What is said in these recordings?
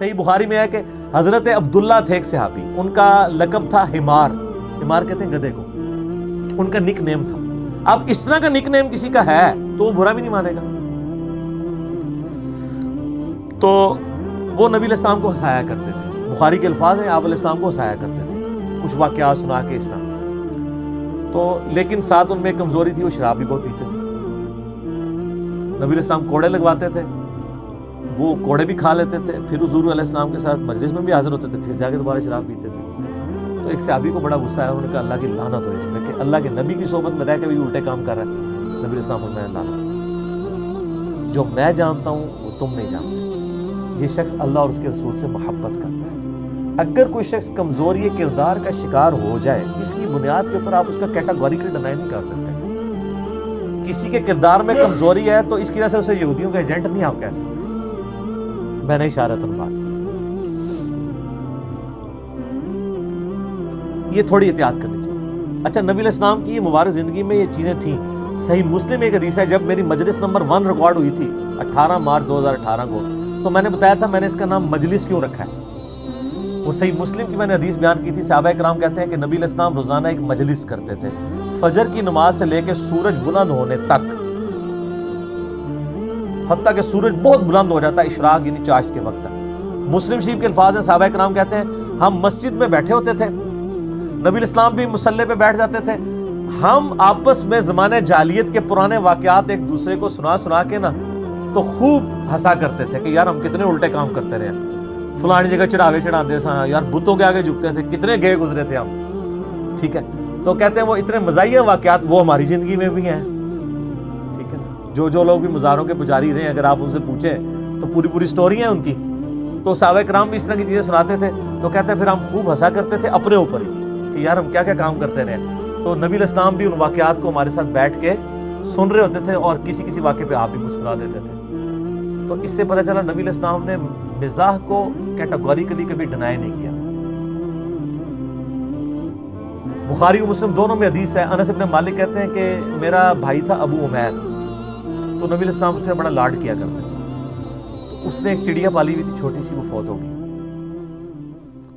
صحیح بخاری میں ہے کہ حضرت عبداللہ تھے ایک صحابی، ان کا لقب تھا حمار، حمار کہتے ہیں گدھے کو، ان کا نک نیم تھا۔ اب اس طرح کا نک نیم کسی کا ہے تو وہ برا بھی نہیں مانے گا۔ تو وہ نبی علیہ السلام کو ہنسایا کرتے تھے، بخاری کے الفاظ ہیں، آپ علیہ السلام کو ہنسایا کرتے تھے، کچھ واقعات سنا کے اس طرح۔ تو لیکن ساتھ ان میں ایک کمزوری تھی، وہ شراب بھی بہت پیتے تھے۔ نبی علیہ السلام کوڑے لگواتے تھے، وہ کوڑے بھی کھا لیتے تھے، پھر حضور علیہ السلام کے ساتھ مجلس میں بھی حاضر ہوتے تھے، پھر جا کے دوبارہ شراب پیتے تھے۔ تو ایک صحابی کو بڑا غصہ آیا، انہوں نے کہا اللہ کی لعنت ہو اس میں کہ اللہ کے نبی کی صحبت میں رہ کے بھی الٹے کام کر رہا ہے۔ نبی علیہ السلام فرمایا لعنت، جو میں جانتا ہوں وہ تم نہیں جانتے، یہ شخص اللہ اور اس کے رسول سے محبت کرتا ہے۔ اگر کوئی شخص کمزوری کردار کا شکار ہو جائے، اس کی بنیاد کے اوپر آپ اس کا کیٹاگوریکلی ڈینائی نہیں کر سکتے۔ کسی کے کردار میں کمزوری ہے تو اس کی وجہ سے اسے یہودیوں کا ایجنٹ نہیں آپ کہہ سکتے۔ میں نے اشارتاً بات کی، یہ تھوڑی احتیاط کرنی چاہیے۔ اچھا، نبی علیہ السلام کی مبارک زندگی میں یہ چیزیں تھیں۔ صحیح مسلم ایک حدیث ہے، جب میری مجلس نمبر 1 ریکارڈ ہوئی تھی 18 مارچ 2018 کو، تو میں نے بتایا تھا میں نے اس کا نام مجلس کیوں رکھا ہے۔ وہ صحیح مسلم کی میں نے حدیث بیان کی تھی، صحابہ کرام کہتے ہیں کہ نبی علیہ السلام روزانہ ایک مجلس کرتے تھے، فجر کی نماز سے لے کے سورج بلند ہونے تک، حتیٰ کہ سورج بہت بلند ہو جاتا ہے اشراق یعنی چاشت کے وقت تک۔ مسلم شریف کے الفاظ ہیں، صحابہ کرام کہتے ہیں ہم مسجد میں بیٹھے ہوتے تھے، نبی علیہ السلام بھی مصلی پہ بیٹھ جاتے تھے، ہم آپس میں زمانے جاہلیت کے پرانے واقعات ایک دوسرے کو سنا کے نا تو خوب ہنسا کرتے تھے کہ یار ہم کتنے الٹے کام کرتے رہے ہیں، فلانی جگہ چڑھاوے چڑھاتے سا، یار بتوں کے آگے جھکتے تھے، کتنے گئے گزرے تھے ہم، ٹھیک ہے۔ تو کہتے ہیں وہ اتنے مزاحیہ واقعات وہ ہماری زندگی میں بھی ہیں، ٹھیک ہے۔ جو لوگ بھی مزاروں کے پجاری رہے ہیں، اگر آپ ان سے پوچھیں تو پوری سٹوری ہیں ان کی۔ تو صحابہ کرام بھی اس طرح کی چیزیں سناتے تھے، تو کہتے ہیں پھر ہم خوب ہنسا کرتے تھے اپنے اوپر ہی کہ یار ہم کیا کیا کام کرتے رہے۔ تو نبی علیہ السلام بھی ان واقعات کو ہمارے ساتھ بیٹھ کے سن رہے ہوتے تھے، اور کسی واقعے پہ آپ بھی مسکرا دیتے تھے۔ تو اس سے پتہ چلا نبی علیہ السلام نے مزاح کو کیٹاگوریکلی کبھی ڈینائی نہیں کیا۔ بخاری و مسلم دونوں میں حدیث ہے، انس بن مالک کہتے ہیں کہ میرا بھائی تھا ابو عمیر، تو نبی علیہ السلام اس نے بڑا لاڈ کیا کرتے تھے۔ تو اس نے ایک چڑیا پالی ہوئی تھی چھوٹی سی، وہ فوت ہو گئی۔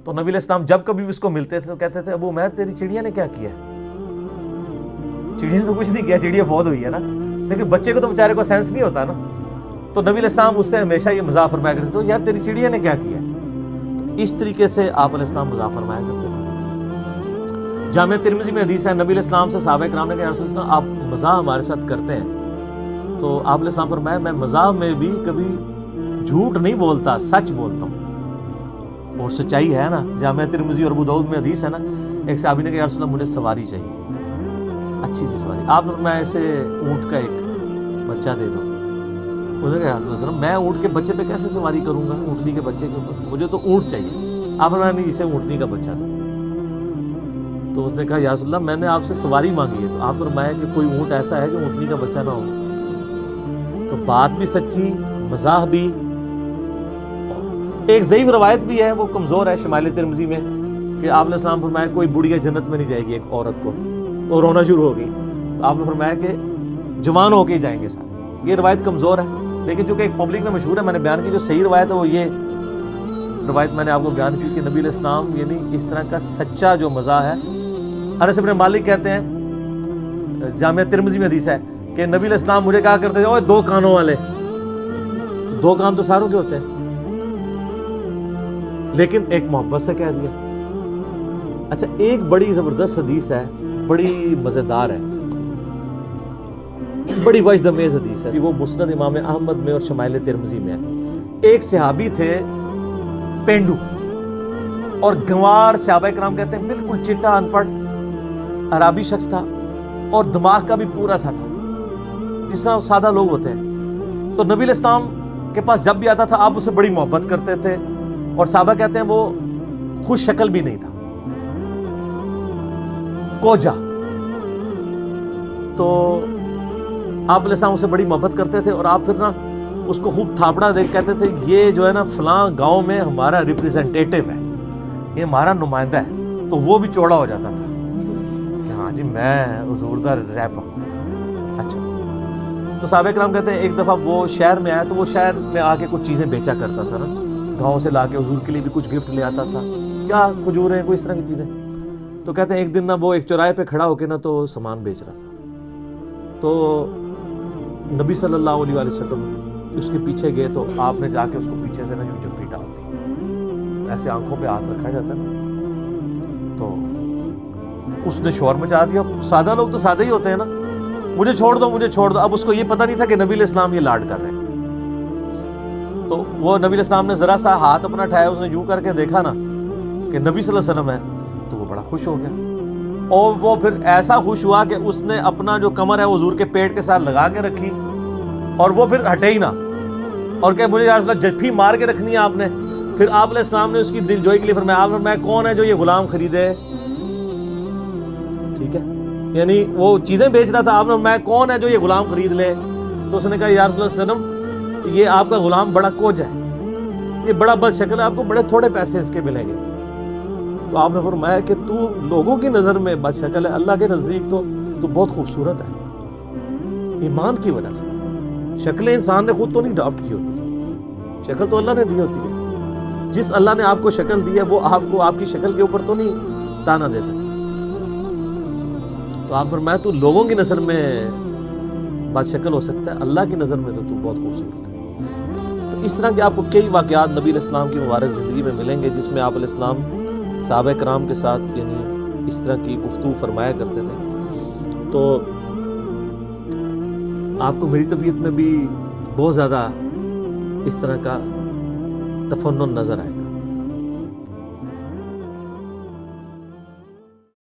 تو نبی علیہ السلام جب کبھی اس کو ملتے تھے تو کہتے تھے ابو عمیر تیری چڑیا نے کیا کیا ہے؟ چڑیا نے تو کچھ نہیں کیا، چڑیا فوت ہوئی ہے نا، لیکن بچے کو تو بیچارے کو سینس نہیں ہوتا نا۔ تو نبی علیہ السلام اس سے ہمیشہ یہ مزاح فرمایا کرتے تھے، تو یار تیری چڑیا نے کیا کیا ہے؟ تو اس طریقے سے آپ علیہ السلام مزاح فرمایا کرتے تھے۔ جامع ترمذی میں حدیث ہے، نبی علیہ السلام سے صحابہ کرام نے کہا یا رسول اللہ آپ مزاح ہمارے ساتھ کرتے ہیں؟ تو آپ علیہ السلام فرمایا میں مزاح میں بھی کبھی جھوٹ نہیں بولتا، سچ بولتا ہوں، اور سچائی ہے نا۔ جامع ترمذی اور ابو داؤد میں حدیث ہے نا، ایک صحابی نے کہا یا رسول اللہ مجھے سواری چاہیے، اچھی سی سواری۔ آپ نے فرمایا اسے اونٹ کا ایک بچہ دے دو۔ اس نے کہا یا رسول اللہ میں اونٹ کے بچے پہ کیسے سواری کروں گا، اونٹنی کے بچے کے اوپر، مجھے تو اونٹ چاہیے۔ آپ فرمایا نہیں، اسے اونٹنی کا بچہ دو۔ تو اس نے کہا یا رسول اللہ میں نے آپ سے سواری مانگی ہے، تو آپ فرمایا کہ کوئی اونٹ ایسا ہے جو اونٹنی کا بچہ نہ ہو۔ تو بات بھی سچی، مزاح بھی۔ ایک ضعیف روایت بھی ہے، وہ کمزور ہے، شمائل ترمذی میں، کہ آپ نے السلام فرمایا کوئی بڑھیا جنت میں نہیں جائے گی ایک عورت کو، اور رونا شروع ہوگی۔ تو آپ نے فرمایا کہ جوان ہو کے ہی جائیں گے سارے۔ یہ روایت کمزور ہے، لیکن چونکہ ایک پبلک میں مشہور ہے، میں نے بیان کی۔ جو صحیح روایت ہے وہ یہ روایت میں نے آپ کو بیان کی کہ نبی علیہ السلام یعنی اس طرح کا سچا جو مزاح ہے۔ انس بن مالک کہتے ہیں، جامع ترمذی میں حدیث ہے کہ نبی علیہ السلام مجھے کہا کرتے تھے اوے دو کانوں والے، دو کان تو ساروں کے ہوتے ہیں، لیکن ایک محبت سے کہہ دیا۔ اچھا، ایک بڑی زبردست حدیث ہے، بڑی مزیدار ہے، بڑی وجد امیز حدیث ہے، وہ مسند امام احمد میں اور شمائل ترمذی میں ہے۔ ایک صحابی تھے پینڈو، اور گنوار، صحابہ کرام کہتے ہیں بالکل چٹا ان پڑھ عربی شخص تھا، اور دماغ کا بھی پورا سا تھا، جس طرح سادہ لوگ ہوتے ہیں۔ تو نبی علیہ السلام کے پاس جب بھی آتا تھا آپ اسے بڑی محبت کرتے تھے، اور صحابہ کہتے ہیں وہ خوش شکل بھی نہیں تھا، کوجا۔ تو آپ علیہ السلام اسے بڑی محبت کرتے تھے، اور آپ پھر نا اس کو خوب تھاپڑا دے کہتے تھے یہ جو ہے نا فلاں گاؤں میں ہمارا ریپریزنٹیٹیو ہے، یہ ہمارا نمائندہ ہے۔ تو وہ بھی چوڑا ہو جاتا تھا کہ ہاں جی میں حضور دا ریپ ہوں۔ اچھا، تو صحابہ کرام کہتے ہیں ایک دفعہ وہ شہر میں آیا، تو وہ شہر میں آ کے کچھ چیزیں بیچا کرتا تھا نا، گاؤں سے لا کے حضور کے لیے بھی کچھ گفٹ لے آتا تھا، کیا کھجوریں کوئی اس طرح کی چیزیں. تو کہتے ہیں ایک دن نا وہ ایک چوراہے پہ کھڑا ہو کے نا تو سامان بیچ رہا تھا. تو نبی صلی اللہ علیہ وآلہ وسلم اس کے پیچھے گئے تو آپ نے جا کے اس کو پیچھے سے نا جو جفی ڈال دی، ایسے آنکھوں پہ ہاتھ رکھا جاتا ہے نا. تو اس نے شور مچا دیا. سادہ لوگ تو سادہ ہی ہوتے ہیں نا، مجھے چھوڑ دو مجھے چھوڑ دو. اب اس کو یہ پتہ نہیں تھا کہ نبی علیہ السلام یہ لاڈ کر رہے ہیں. تو وہ نبی علیہ السلام نے ذرا سا ہاتھ اپنا اٹھایا، اس نے یوں کر کے دیکھا نا کہ نبی صلی اللہ علیہ وسلم ہے، تو وہ بڑا خوش ہو گیا. اور وہ پھر ایسا خوش ہوا کہ اس نے اپنا جو کمر ہے حضور کے پیٹ کے ساتھ لگا کے رکھی اور وہ پھر ہٹے ہی نہ، اور کہ مجھے یا رسول اللہ جفی مار کے رکھنی ہے آپ نے. پھر آپ علیہ السلام نے اس کی دل جوئی کے لیے فرمایا، آپ نے فرمایا کون ہے جو یہ غلام خریدے. ٹھیک ہے، یعنی وہ چیزیں بیچ رہا تھا. آپ نے فرمایا کون ہے جو یہ غلام خرید لے. تو اس نے کہا یا رسول اللہ صلی اللہ علیہ وسلم یہ آپ کا غلام بڑا کوج ہے، یہ بڑا بد شکل ہے، آپ کو بڑے تھوڑے پیسے اس کے ملیں گے. تو آپ نے فرمایا کہ تو لوگوں کی نظر میں بد شکل ہے، اللہ کے نزدیک تو بہت خوبصورت ہے. ایمان کی وجہ سے شکلیں انسان نے خود تو نہیں اڈاپٹ کی ہوتی، شکل تو اللہ نے دی ہوتی ہے. جس اللہ نے آپ کو شکل دی ہے وہ آپ کو آپ کی شکل کے اوپر تو نہیں تانا دے سکتا. تو آپ فرمایا تو لوگوں کی نظر میں بد شکل ہو سکتا ہے، اللہ کی نظر میں تو بہت خوبصورت ہے. تو اس طرح کے آپ کو کئی واقعات نبی علیہ السلام کی مبارک زندگی میں ملیں گے جس میں آپ علیہ السلام صحابہ کرام کے ساتھ یعنی اس طرح کی گفتگو فرمایا کرتے تھے. تو آپ کو میری طبیعت میں بھی بہت زیادہ اس طرح کا تفنن نظر آئے.